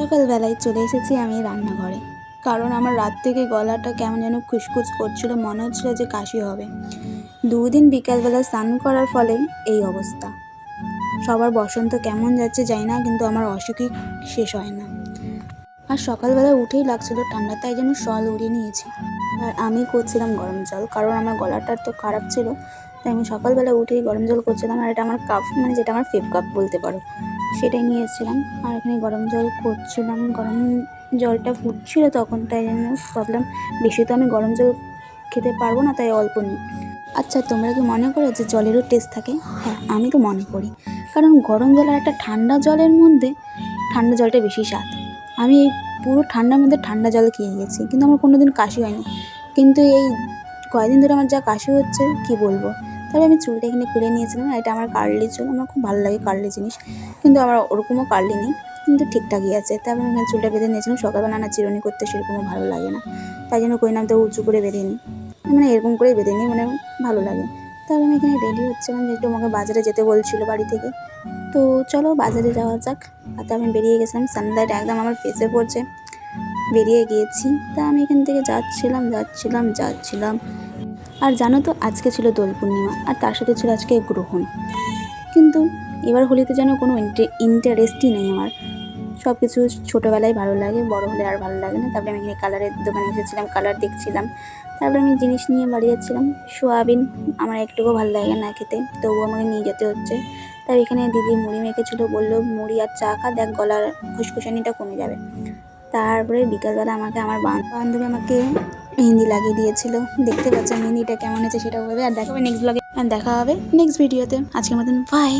সকালবেলায় চলে এসেছি আমি রান্নাঘরে, কারণ আমার রাত থেকে গলাটা কেমন যেন খুসখুস করছিল, মনে হচ্ছিল যে কাশি হবে। দুদিন বিকালবেলা স্নান করার ফলে এই অবস্থা। সবার বসন্ত কেমন যাচ্ছে জানি না, কিন্তু আমার অসুখই শেষ হয় না। আর সকালবেলা উঠেই লাগছিল ঠান্ডা, তাই জন্য শল উড়িয়ে নিয়েছি। আর আমি করছিলাম গরম জল, কারণ আমার গলাটা তো খারাপ ছিল, তাই আমি সকালবেলা উঠেই গরম জল করছিলাম। আর এটা আমার কাপ, মানে যেটা আমার ফেভ কাপ বলতে পারো, সেটাই নিয়েছিলাম। আর এখানে গরম জল করছিলাম, গরম জলটা ফুটছিল তখন, তাই জন্য ভাবলাম বেশি তো আমি গরম জল খেতে পারবো না, তাই অল্প নিই। আচ্ছা, তোমরা কি মনে করো যে জলেরও টেস্ট থাকে? হ্যাঁ, আমি তো মনে করি, কারণ গরম জল আর একটা ঠান্ডা জলের মধ্যে ঠান্ডা জলটা বেশি স্বাদ। আমি এই পুরো ঠান্ডার মধ্যে ঠান্ডা জল খেয়ে গেছি, কিন্তু আমার কোনো দিন কাশি হয়নি। কিন্তু এই কয়েকদিন ধরে আমার যা কাশি হচ্ছে কি বলবো। তবে আমি চুলটা এখানে খুলে নিয়েছিলাম, এটা আমার কার্লি চুল, আমার খুব ভালো লাগে কার্লি জিনিস, কিন্তু আমার ওরকমও কার্লি নেই, কিন্তু ঠিকঠাকই আছে। তারপর আমি চুলটা বেঁধে নিয়েছিলাম। সকালবেলা না চিরুনি করতে সেরকমও ভালো লাগে না, তাই জন্য করি না, আমি তো উঁচু করে বেঁধে নিই, মানে এরকম করেই বেঁধে নিই, মানে ভালো লাগে। তারপর আমি এখানে রেডি হচ্ছিলাম, যে একটু আমাকে বাজারে যেতে বলছিল বাড়ি থেকে, তো চলো বাজারে যাওয়া যাক। আর তো আমি বেরিয়ে গেছিলাম, সানলাইট একদম আমার ফেসে পড়ছে, বেরিয়ে গিয়েছি। তা আমি এখান থেকে যাচ্ছিলাম। আর জানো তো, আজকে ছিল দোল পূর্ণিমা, আর তার সাথে ছিল আজকে গ্রহণ। কিন্তু এবার হোলিতে যেন কোনো ইন্টারেস্টই নেই আমার। সব কিছু ছোটোবেলায় ভালো লাগে, বড় হলে আর ভালো লাগে না। তারপরে আমি এখানে কালারের দোকানে এসেছিলাম, কালার দেখছিলাম। তারপরে আমি জিনিস নিয়ে বাড়ি যাচ্ছিলাম। সোয়াবিন আমার একটুকুও ভালো লাগে না খেতে, তবুও আমাকে নিয়ে যেতে হচ্ছে। তাই এখানে দিদি মুড়ি মেখেছিলো, বললো মুড়ি আর চা খা, দেখ গলার খুশখুশানিটা কমে যাবে। তারপরে বিকালবেলা আমাকে আমার বান্ধবী আমাকে মেহেন্দি লাগিয়ে দিয়েছিল। দেখতে পাচ্ছ মেহেন্দিটা কেমন হয়েছে সেটা বলবে, আর দেখা হবে নেক্সট ব্লগে, আর দেখা হবে নেক্সট ভিডিওতে। আজকের মতন বাই।